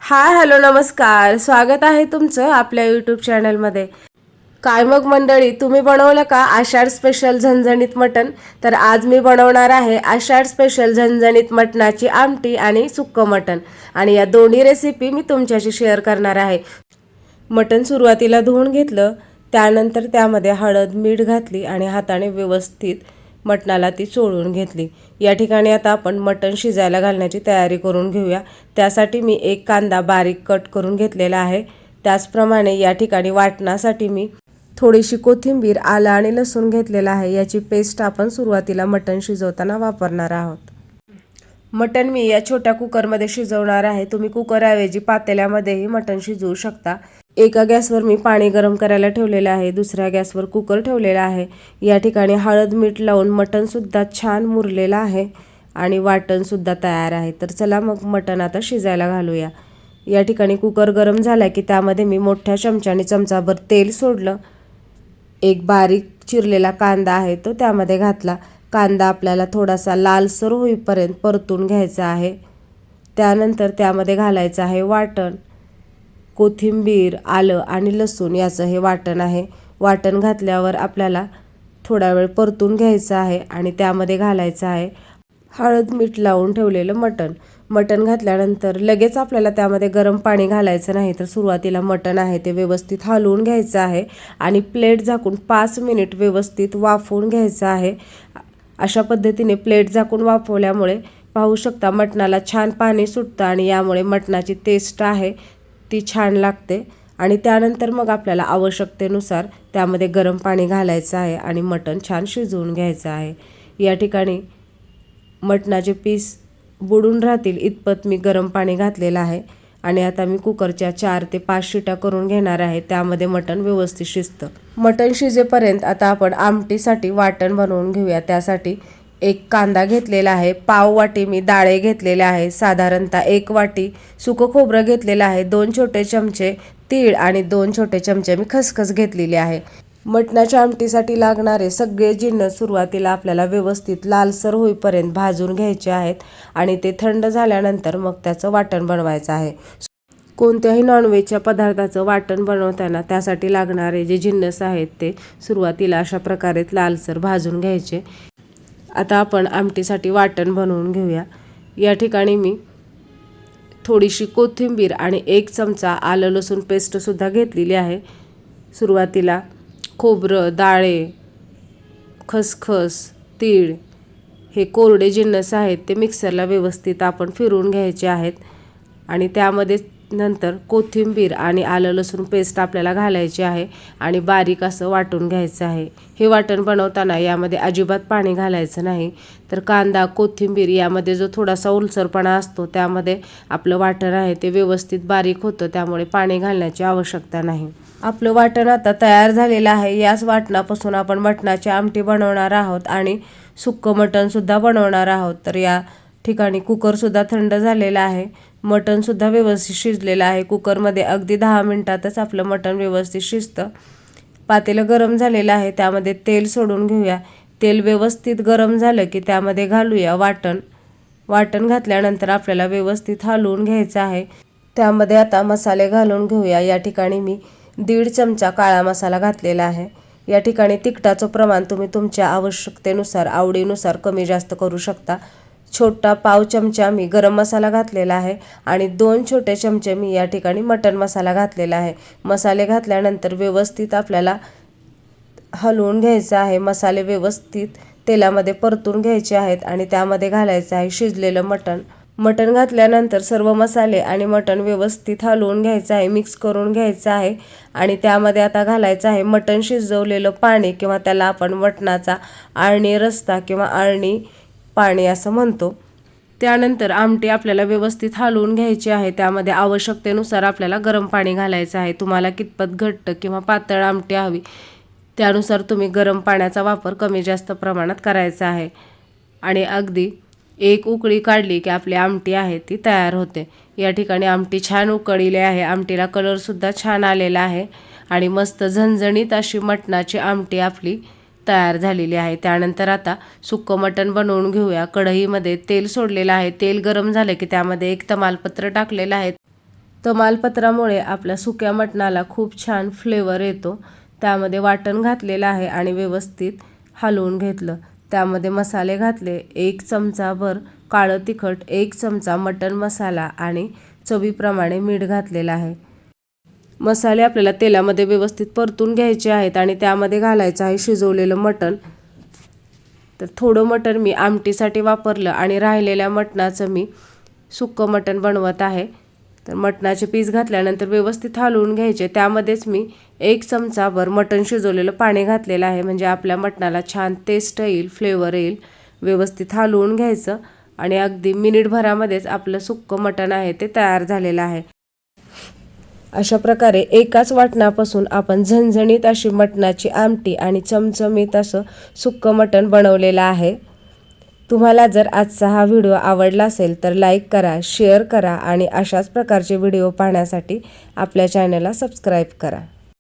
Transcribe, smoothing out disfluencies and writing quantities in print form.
Hi hello नमस्कार. स्वागत आहे तुमचं आपल्या यूट्यूब चॅनलमध्ये. काय मग मंडळी, तुम्ही बनवलं का आषाढ स्पेशल झणझणीत मटण? तर आज मी बनवणार आहे आषाढ स्पेशल झणझणीत मटणाची आमटी आणि सुक्कं मटण. आणि या दोन्ही रेसिपी मी तुमच्याशी शेअर करणार आहे. मटण सुरुवातीला धुवून घेतलं, त्यानंतर त्यामध्ये हळद मीठ घातली आणि हाताने व्यवस्थित मटणाला ती चोळून घेतली. या ठिकाणी आता आपण मटण शिजायला घालण्याची तयारी करून घेऊया. त्यासाठी मी एक कांदा बारीक कट करून घेतलेला आहे. त्याचप्रमाणे या ठिकाणी वाटणासाठी मी थोडीशी कोथिंबीर, आलं आणि लसूण घेतलेला आहे. याची पेस्ट आपण सुरुवातीला मटण शिजवताना वापरणार आहोत. मटण मी या छोट्या कुकरमध्ये शिजवणार आहे. तुम्ही कुकरऐवजी पातेल्यामध्येही मटण शिजवू शकता. एका गॅसवर मी पाणी गरम करायला ठेवलेलं आहे, दुसऱ्या गॅसवर कुकर ठेवलेला आहे. या ठिकाणी हळद मीठ लावून मटणसुद्धा छान मुरलेलं आहे आणि वाटणसुद्धा तयार आहे. तर चला मग मटण आता शिजायला घालूया. या ठिकाणी कुकर गरम झाला की त्यामध्ये मी मोठ्या चमच्याने चमचाभर तेल सोडलं. एक बारीक चिरलेला कांदा आहे तो त्यामध्ये घातला. कांदा आपल्याला थोडासा लालसर होईपर्यंत परतून घ्यायचा आहे. त्यानंतर त्यामध्ये घालायचं आहे वाटण. कोथिंबीर, आलं आणि लसूण याचं हे वाटण आहे. वाटण घातल्यावर आपल्याला थोडा वेळ परतून घ्यायचं आहे आणि त्यामध्ये घालायचं आहे हळद मीठ लावून ठेवलेलं मटण. मटण घातल्यानंतर लगेच आपल्याला त्यामध्ये गरम पाणी घालायचं नाही, तर सुरुवातीला मटण आहे ते व्यवस्थित हलवून घ्यायचं आहे आणि प्लेट झाकून 5 मिनिट व्यवस्थित वाफवून घ्यायचं आहे. अशा पद्धतीने प्लेट झाकून वाफवल्यामुळे पाहू शकता मटणाला छान पाणी सुटतं आणि यामुळे मटणाची टेस्ट आहे ती छान लागते. आणि त्यानंतर मग आपल्याला आवश्यकतेनुसार त्यामध्ये गरम पाणी घालायचं आहे आणि मटण छान शिजवून घ्यायचं आहे. या ठिकाणी मटणाचे पीस बुडून राहतील इतपत मी गरम पाणी घातलेलं आहे आणि आता मी कुकरच्या 4 ते 5 शिट्या करून घेणार आहे. त्यामध्ये मटण व्यवस्थित शिजतं. मटण शिजेपर्यंत आता आपण आमटीसाठी वाटण बनवून घेऊया. त्यासाठी एक कांदा घेतलेला आहे, पाव वाटी मी डाळे घेतलेले आहे, साधारणतः 1 वाटी सुकं खोबरं घेतलेलं आहे, 2 छोटे चमचे तीळ आणि 2 छोटे चमचे मी खसखस घेतलेली आहे. मटणाच्या आमटीसाठी लागणारे सगळे जिन्नस सुरुवातीला आपल्याला व्यवस्थित लालसर होईपर्यंत भाजून घ्यायचे आहेत आणि ते थंड झाल्यानंतर मग त्याचं वाटण बनवायचं आहे. कोणत्याही नॉनव्हेजच्या पदार्थाचं वाटण बनवताना त्यासाठी लागणारे जे जिन्नस आहेत ते सुरुवातीला अशा प्रकारे लालसर भाजून घ्यायचे. आता आपण आमटीसाठी वाटण बनवून घेऊया. या ठिकाणी मी थोडीशी कोथिंबीर आणि 1 चमचा आलं लसूण पेस्टसुद्धा घेतलेली आहे. सुरुवातीला खोबरं, डाळे, खसखस, तीळ हे कोरडे जिन्नस आहेत ते मिक्सरला व्यवस्थित आपण फिरवून घ्यायचे आहेत आणि त्यामध्ये नंतर कोथिंबीर आणि आलं लसूण पेस्ट आपल्याला घालायची आहे आणि बारीक असं वाटून घ्यायचं आहे. हे वाटण बनवताना यामध्ये अजिबात पाणी घालायचं नाही, तर कांदा कोथिंबीर यामध्ये जो थोडासा ओलसरपणा असतो त्यामध्ये आपलं वाटण आहे ते व्यवस्थित बारीक होतं, त्यामुळे पाणी घालण्याची आवश्यकता नाही. आपलं वाटण आता तयार झालेलं आहे. याच वाटणापासून आपण मटणाची आमटी बनवणार आहोत आणि सुक्कं मटणसुद्धा बनवणार आहोत. तर या ठिकाणी कुकरसुद्धा थंड झालेला आहे. मटणसुद्धा व्यवस्थित शिजलेलं आहे. कुकरमध्ये अगदी 10 मिनिटातच आपलं मटण व्यवस्थित शिजतं. पातेलं गरम झालेलं आहे, त्यामध्ये तेल सोडून घेऊया. तेल व्यवस्थित गरम झालं की त्यामध्ये घालूया वाटण. वाटण घातल्यानंतर आपल्याला व्यवस्थित हलवून घ्यायचं आहे. त्यामध्ये आता मसाले घालून घेऊया. या ठिकाणी मी 1.5 चमचा काळा मसाला घातलेला आहे. या ठिकाणी तिखटाचं प्रमाण तुम्ही तुमच्या आवश्यकतेनुसार आवडीनुसार कमी जास्त करू शकता. छोटा पाव चमचा मी गरम मसाला घातलेला आहे आणि 2 छोटे चमचे मी या ठिकाणी मटण मसाला घातलेला आहे. मसाले घातल्यानंतर व्यवस्थित आपल्याला हलवून घ्यायचं आहे. मसाले व्यवस्थित तेलामध्ये परतून घ्यायचे आहेत आणि त्यामध्ये घालायचं आहे शिजलेलं मटण. मटण घातल्यानंतर सर्व मसाले आणि मटण व्यवस्थित हलवून घ्यायचं आहे, मिक्स करून घ्यायचं आहे आणि त्यामध्ये आता घालायचं आहे मटण शिजवलेलं पाणी किंवा त्याला आपण मटणाचा आळणी रस्सा किंवा आळणी पाणी असं म्हणतो. त्यानंतर आमटी आपल्याला व्यवस्थित हलवून घ्यायची आहे. त्यामध्ये आवश्यकतेनुसार आपल्याला गरम पाणी घालायचं आहे. तुम्हाला कितपत घट्ट किंवा पातळ आमटी हवी त्यानुसार तुम्ही गरम पाण्याचा वापर कमी जास्त प्रमाणात करायचा आहे आणि अगदी 1 उकळी काढली की आपली आमटी आहे ती तयार होते. या ठिकाणी आमटी छान उकळलेली आहे. आमटीला कलरसुद्धा छान आलेला आहे आणि मस्त झणझणीत अशी मटणाची आमटी आपली तयार झालेली आहे. त्यानंतर आता सुक्कं मटण बनवून घेऊया. कढईमध्ये तेल सोडलेलं आहे. तेल गरम झालं की त्यामध्ये 1 तमालपत्र टाकलेलं आहे. तमालपत्रामुळे आपल्या सुक्या मटणाला खूप छान फ्लेवर येतो। त्यामध्ये वाटण घातलेलं आहे आणि व्यवस्थित हलवून घेतलं। त्यामध्ये मसाले घातले, 1 चमचाभर काळं तिखट, 1 चमचा मटण मसाला आणि चवीप्रमाणे मीठ घातलेलं आहे। मसाले आपल्याला तेलामध्ये व्यवस्थित परतून घ्यायचे आहेत आणि त्यामध्ये घालायचं आहे शिजवलेलं मटण। तर थोडं मटण मी आमटीसाठी वापरलं आणि राहिलेल्या मटणाचं मी सुक्कं मटण बनवत आहे। तर मटणाचे पीस घातल्यानंतर व्यवस्थित हलवून घ्यायचे। त्यामध्येच मी 1 चमचाभर मटण शिजवलेलं पाणी घातलेलं आहे, म्हणजे आपल्या मटणाला छान टेस्ट येईल, फ्लेवर येईल। व्यवस्थित हलवून घ्यायचं आणि अगदी मिनिटभरामध्येच आपलं सुक्कं मटण आहे ते तयार झालेलं आहे। अशा प्रकारे एकाच वाटणापासून आपण झणझणीत अशी मटणाची आमटी आणि चमचमीत असं सुक्कं मटण बनवलेलं आहे। तुम्हाला जर आजचा हा व्हिडिओ आवडला असेल तर लाईक करा, शेअर करा आणि अशाच प्रकारचे व्हिडिओ पाहण्यासाठी आपल्या चॅनलला सबस्क्राईब करा।